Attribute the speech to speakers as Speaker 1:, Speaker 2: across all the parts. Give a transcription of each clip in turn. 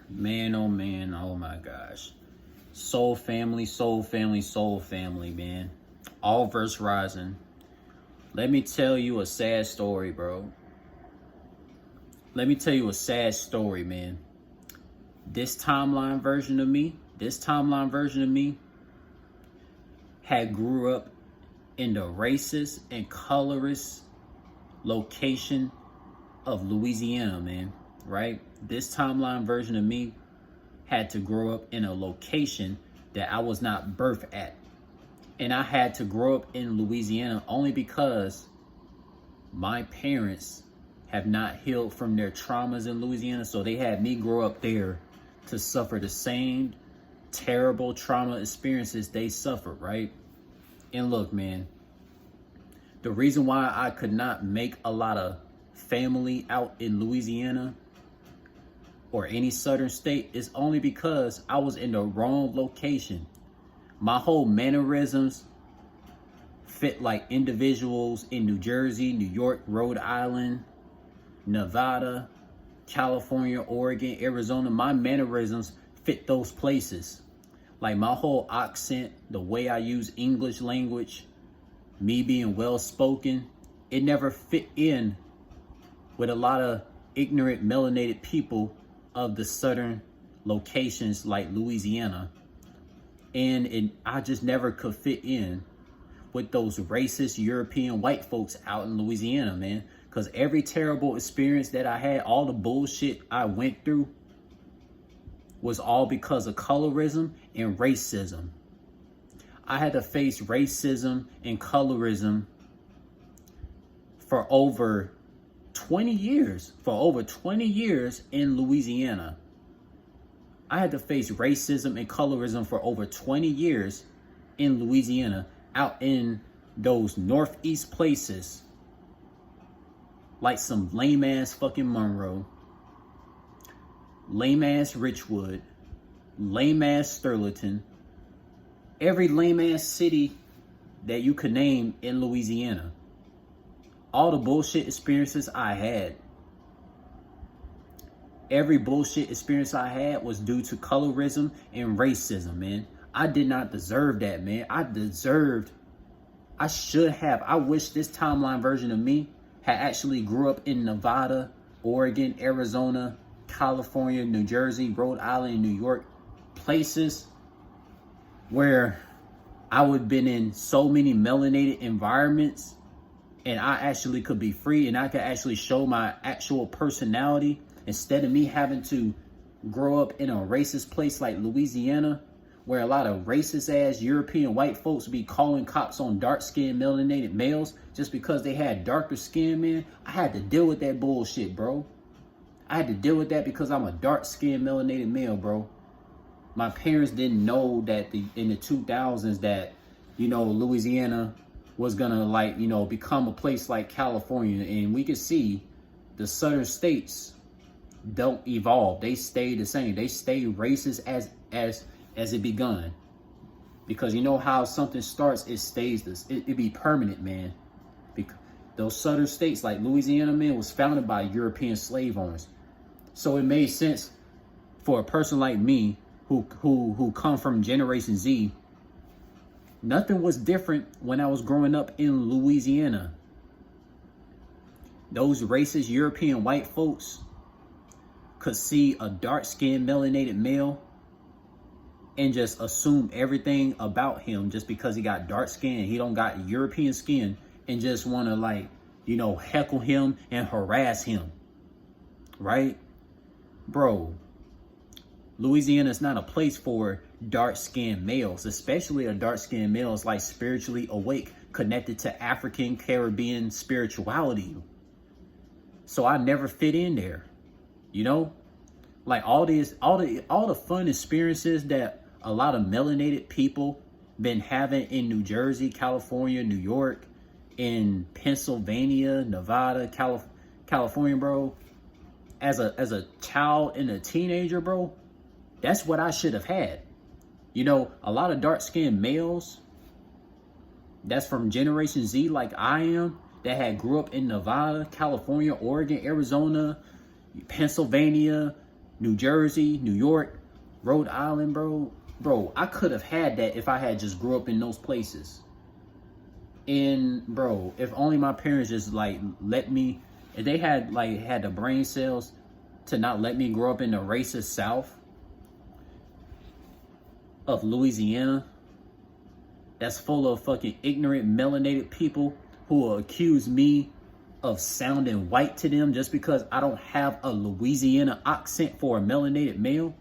Speaker 1: Man, oh man, oh my gosh. Soul family, soul family, soul family, man. All verse rising. Let me tell you a sad story, bro. Let me tell you a sad story, man. This timeline version of me had grew up in the racist and colorist location of Louisiana, man, right? This timeline version of me had to grow up in a location that I was not birthed at. And I had to grow up in Louisiana only because my parents have not healed from their traumas in Louisiana. So they had me grow up there to suffer the same terrible trauma experiences they suffered, right? And look, man, the reason why I could not make a lot of family out in Louisiana or any southern state is only because I was in the wrong location. My whole mannerisms fit like individuals in New Jersey, New York, Rhode Island, Nevada, California, Oregon, Arizona. My mannerisms fit those places. Like my whole accent, the way I use English language, me being well spoken, it never fit in with a lot of ignorant melanated people of the southern locations like Louisiana. And I just never could fit in with those racist European white folks out in Louisiana, man. Because every terrible experience that I had, all the bullshit I went through was all because of colorism and racism. I had to face racism and colorism for over 20 years. For over 20 years in Louisiana. I had to face racism and colorism for over 20 years in Louisiana, out in those northeast places, like some lame ass fucking Monroe, lame ass Richwood, lame ass Sterling, every lame ass city that you could name in Louisiana. All the bullshit experiences I had. Every bullshit experience I had was due to colorism and racism, man. I did not deserve that, man. I wish this timeline version of me had actually grew up in Nevada, Oregon, Arizona, California, New Jersey, Rhode Island, New York. Places where I would have been in so many melanated environments and I actually could be free and I could actually show my actual personality. Instead of me having to grow up in a racist place like Louisiana, where a lot of racist ass European white folks be calling cops on dark-skinned melanated males just because they had darker skin, man. I had to deal with that bullshit, bro. I had to deal with that because I'm a dark-skinned melanated male, bro. My parents didn't know that in the 2000s that, Louisiana was gonna become a place like California. And we could see the southern states don't evolve. They stay the same. They stay racist as it begun. Because you know how something starts, it stays this. It be permanent, man. Because those southern states like Louisiana, man, was founded by European slave owners. So it made sense for a person like me who come from Generation Z. Nothing was different when I was growing up in Louisiana. Those racist European white folks could see a dark-skinned melanated male and just assume everything about him just because he got dark skin, he don't got European skin, and just want to heckle him and harass him, right? Bro, Louisiana is not a place for dark-skinned males, especially a dark-skinned males like spiritually awake, connected to African Caribbean spirituality. So I never fit in there. Like all the fun experiences that a lot of melanated people been having in New Jersey, California, New York, in Pennsylvania, Nevada, California, bro. As a child and a teenager, bro, that's what I should have had. A lot of dark-skinned males that's from Generation Z like I am, that had grew up in Nevada, California, Oregon, Arizona, Pennsylvania, New Jersey, New York, Rhode Island, bro. Bro, I could have had that if I had just grew up in those places. And bro, if only my parents just like let me, if they had the brain cells to not let me grow up in the racist South of Louisiana, that's full of fucking ignorant melanated people who will accuse me of sounding white to them just because I don't have a Louisiana accent for a melanated male.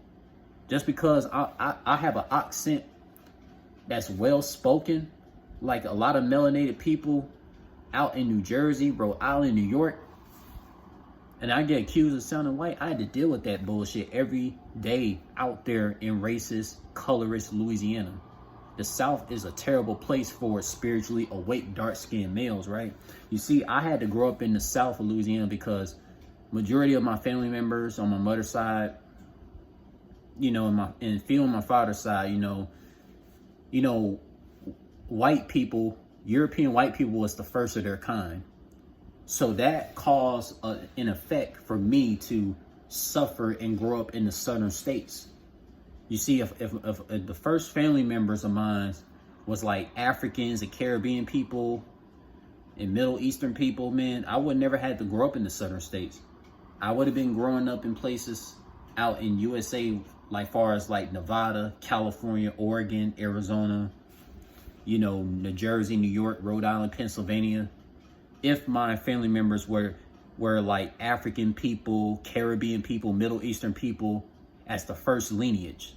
Speaker 1: Just because I have an accent that's well spoken, like a lot of melanated people out in New Jersey, Rhode Island, New York, and I get accused of sounding white. I had to deal with that bullshit every day out there in racist, colorist Louisiana. The South is a terrible place for spiritually awake, dark-skinned males, right? You see, I had to grow up in the South of Louisiana because majority of my family members on my mother's side, you know, and few on my father's side, you know, white people, European white people was the first of their kind. So that caused an effect for me to suffer and grow up in the southern states. You see, if the first family members of mine was like Africans and Caribbean people and Middle Eastern people, man, I would never had to grow up in the southern states. I would have been growing up in places out in USA, like far as like Nevada, California, Oregon, Arizona, you know, New Jersey, New York, Rhode Island, Pennsylvania. If my family members were like African people, Caribbean people, Middle Eastern people as the first lineage.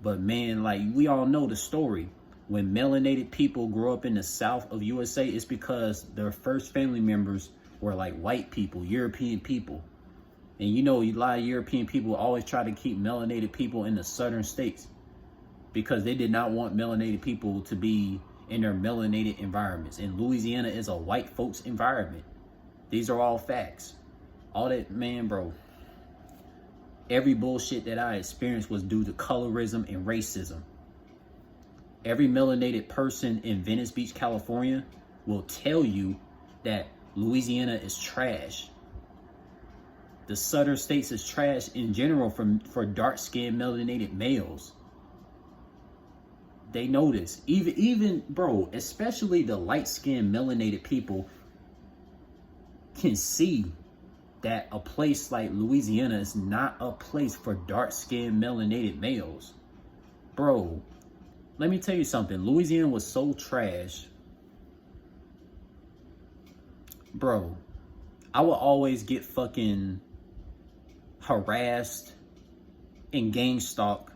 Speaker 1: But man, like we all know the story. When melanated people grow up in the South of USA, it's because their first family members were like white people, European people. And you know, a lot of European people always try to keep melanated people in the southern states because they did not want melanated people to be in their melanated environments. And Louisiana is a white folks environment. These are all facts. All that, man, bro. Every bullshit that I experienced was due to colorism and racism. Every melanated person in Venice Beach, Calofornia will tell you that Louisiana is trash. The southern states is trash in general for dark-skinned melanated males. They know this. Even bro, especially the light-skinned melanated people can see that a place like Louisiana is not a place for dark-skinned melanated males. Bro, let me tell you something. Louisiana was so trash. Bro, I would always get fucking harassed and gang stalked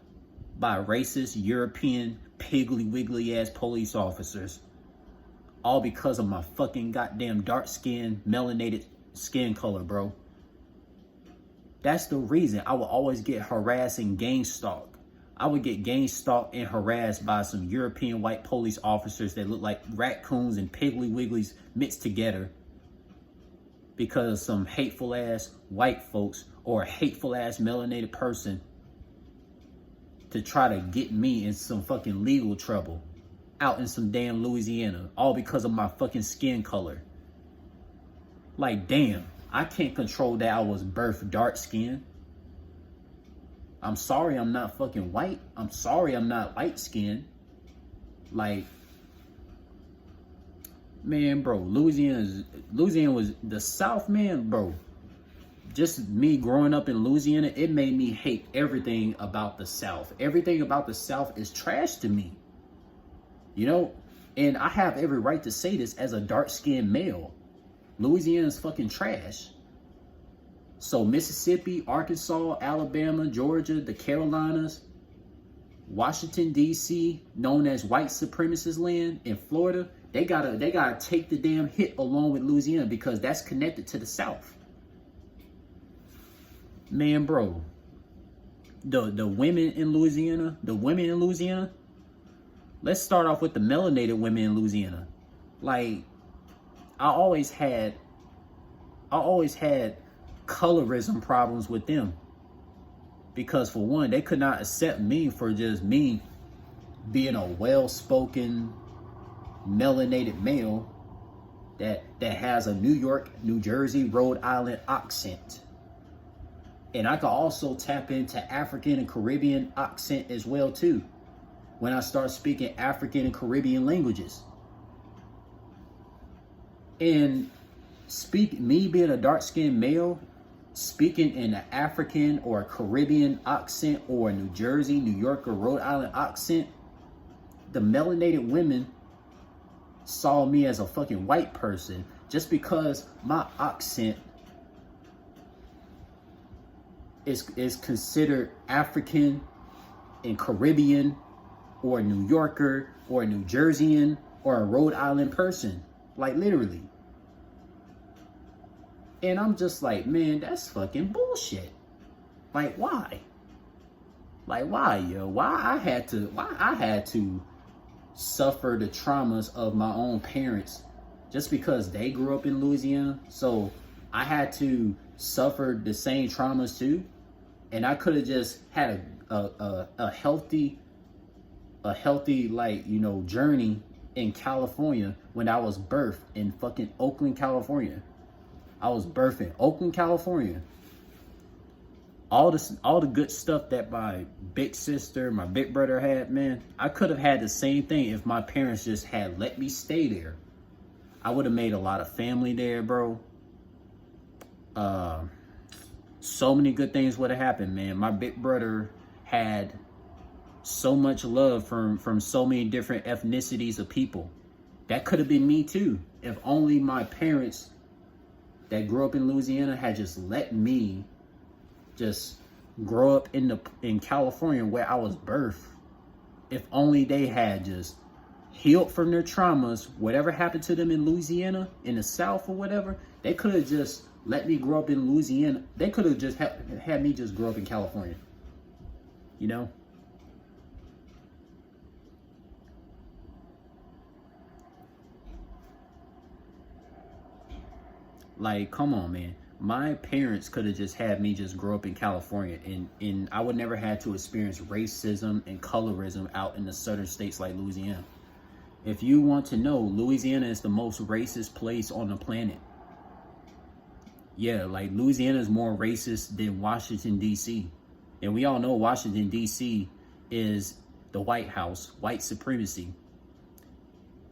Speaker 1: by racist European piggly wiggly ass police officers, all because of my fucking goddamn dark skin melanated skin color, bro. That's the reason I would always get harassed and gang stalked. I would get gang stalked and harassed by some European white police officers that look like raccoons and piggly wigglies mixed together because some hateful ass white folks or a hateful ass melanated person to try to get me in some fucking legal trouble out in some damn Louisiana, all because of my fucking skin color. Like, damn, I can't control that I was birthed dark skinned. I'm sorry I'm not fucking white. I'm sorry I'm not light skinned. Like, man, bro, Louisiana was the South, man, bro. Just me growing up in Louisiana, it made me hate everything about the South. Everything about the South is trash to me. You know, and I have every right to say this as a dark-skinned male. Louisiana's fucking trash. So Mississippi, Arkansas, Alabama, Georgia, the Carolinas, Washington, D.C., known as white supremacist land, in Florida, they gotta take the damn hit along with Louisiana because that's connected to the South. Man, bro, the women in Louisiana, let's start off with the melanated women in Louisiana. Like, I always had colorism problems with them. Because for one, they could not accept me for just me being a well-spoken, melanated male that has a New York, New Jersey, Rhode Island accent. And I could also tap into African and Caribbean accent as well too, when I start speaking African and Caribbean languages. And me being a dark-skinned male, speaking in an African or a Caribbean accent or a New Jersey, New York, or Rhode Island accent, the melanated women saw me as a fucking white person just because my accent is considered African and Caribbean or a New Yorker or a New Jerseyan or a Rhode Island person. Like literally. And I'm just like, man, that's fucking bullshit. Like, why? Like, why, yo? Why I had to suffer the traumas of my own parents just because they grew up in Louisiana? So I had to suffer the same traumas too? And I could have just had a healthy, like, you know, journey in California when I was birthed in fucking Oakland, California. I was birthed in Oakland, California. All the good stuff that my big sister, my big brother had, man, I could have had the same thing if my parents just had let me stay there. I would have made a lot of family there, bro. So many good things would have happened, man. My big brother had so much love from so many different ethnicities of people. That could have been me too, if only my parents that grew up in Louisiana had just let me just grow up in California where I was birthed. If only they had just healed from their traumas, whatever happened to them in Louisiana, in the South or whatever, they could have just let me grow up in Louisiana. They could have just had me just grow up in California, you know? Like, come on, man. My parents could have just had me just grow up in California, and I would never have to experience racism and colorism out in the southern states like Louisiana. If you want to know, Louisiana is the most racist place on the planet. Yeah, like Louisiana is more racist than Washington, D.C. And we all know Washington, D.C. is the White House, white supremacy.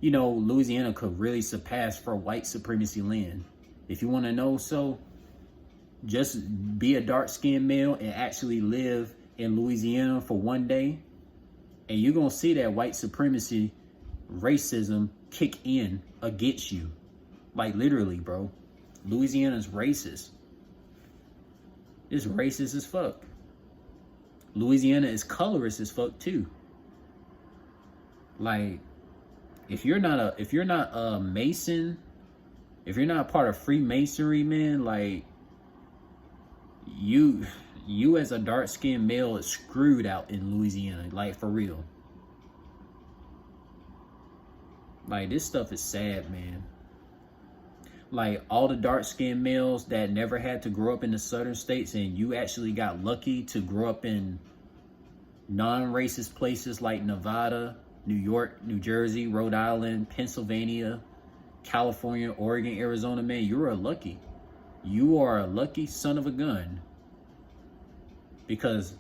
Speaker 1: You know, Louisiana could really surpass for white supremacy land. If you want to know, so just be a dark-skinned male and actually live in Louisiana for one day, and you're going to see that white supremacy, racism kick in against you. Like literally, bro. Louisiana's racist. It's racist as fuck. Louisiana is colorist as fuck too. Like, if you're not a Mason, if you're not part of Freemasonry, man, like you as a dark-skinned male is screwed out in Louisiana, like for real. Like, this stuff is sad, man. Like, all the dark-skinned males that never had to grow up in the southern states, and you actually got lucky to grow up in non-racist places like Nevada, New York, New Jersey, Rhode Island, Pennsylvania, California, Oregon, Arizona, man, you are lucky. You are a lucky son of a gun. Because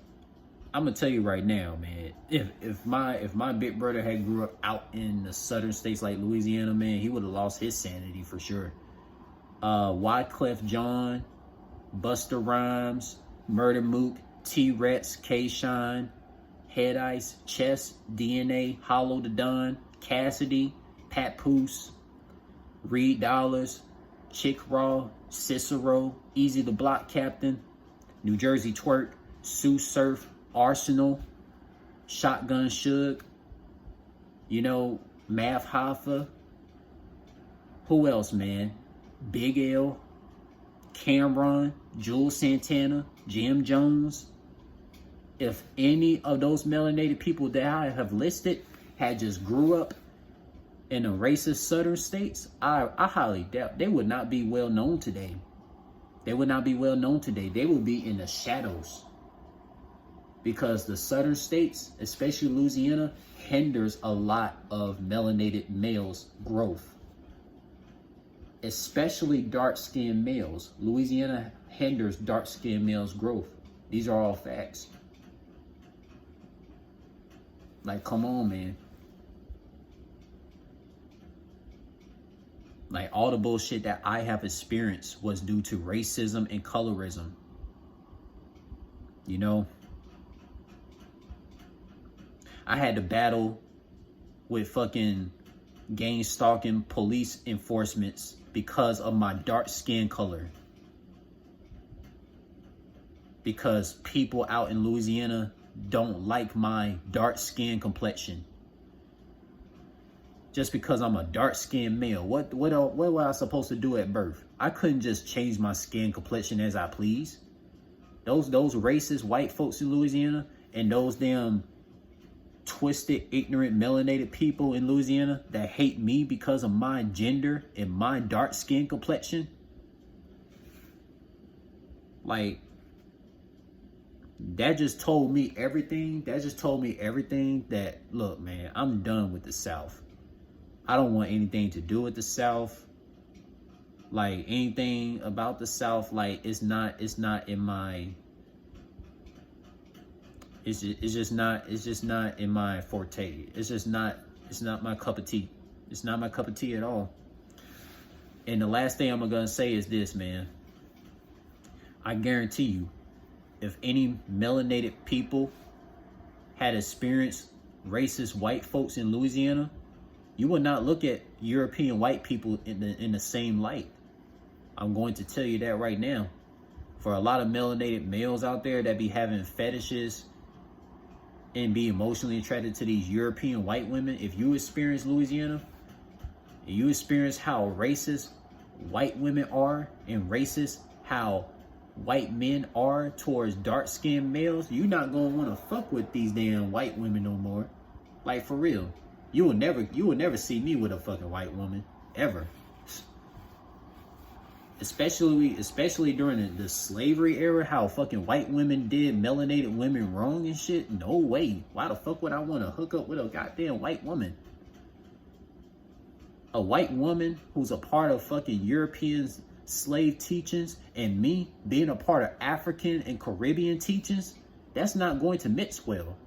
Speaker 1: I'm gonna tell you right now, man, if my big brother had grew up out in the southern states like Louisiana, man, he would have lost his sanity for sure. Wyclef Jean, Busta Rhymes, Murder Mook, T-Rex, K-Shine, Head Ice, Chess, DNA, Hollow the Don, Cassidy, Pat Poose, Reed Dollars, Chick Raw, Cicero, Easy the Block Captain, New Jersey Twerk, Sue Surf, Arsenal, Shotgun Suge, you know, Math Hoffa. Who else, man? Big L, Cameron, Jules Santana, Jim Jones. If any of those melanated people that I have listed had just grew up in the racist southern states, I highly doubt they would not be well known today. They would not be well known today. They would be in the shadows. Because the southern states, especially Louisiana, hinders a lot of melanated males' growth. especially dark-skinned males. Louisiana hinders dark-skinned males' growth. These are all facts. Like, come on, man. Like, all the bullshit that I have experienced was due to racism and colorism. You know? I had to battle with fucking gang stalking police enforcements because of my dark skin color. Because people out in Louisiana don't like my dark skin complexion. Just because I'm a dark-skinned male. What was I supposed to do at birth? I couldn't just change my skin complexion as I please. Those racist white folks in Louisiana and those damn twisted, ignorant, melanated people in Louisiana that hate me because of my gender and my dark skin complexion. Like, that just told me everything. That just told me everything that, look, man, I'm done with the South. I don't want anything to do with the South. Like, anything about the South, like, it's not in my, it's just not in my forte. It's not my cup of tea. It's not my cup of tea at all. And the last thing I'm gonna say is this, man. I guarantee you, if any melanated people had experienced racist white folks in Louisiana, you would not look at European white people in the same light. I'm going to tell you that right now. For a lot of melanated males out there that be having fetishes and be emotionally attracted to these European white women, if you experience Louisiana, and you experience how racist white women are and racist how white men are towards dark-skinned males, you're not going to want to fuck with these damn white women no more. Like, for real. You will never see me with a fucking white woman, ever. Especially during the slavery era, how fucking white women did melanated women wrong and shit. No way. Why the fuck would I want to hook up with a goddamn white woman? A white woman who's a part of fucking European slave teachings and me being a part of African and Caribbean teachings, that's not going to mix well.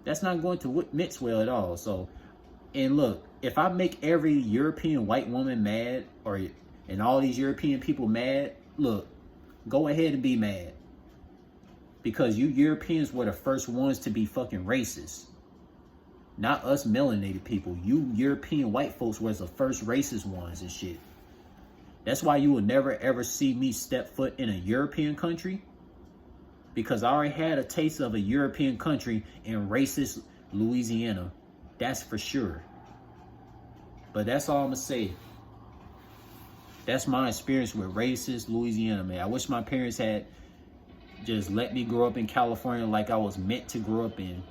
Speaker 1: That's not going to mix well at all. So, and look, if I make every European white woman mad, and all these European people mad, look, go ahead and be mad. Because you Europeans were the first ones to be fucking racist. Not us melanated people. You European white folks was the first racist ones and shit. That's why you will never ever see me step foot in a European country. Because I already had a taste of a European country in racist Louisiana. That's for sure. But that's all I'm going to say. That's my experience with racist Louisiana, man. I wish my parents had just let me grow up in California like I was meant to grow up in.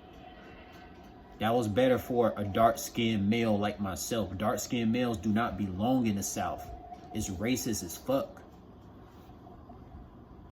Speaker 1: That was better for a dark-skinned male like myself. Dark-skinned males do not belong in the South. It's racist as fuck.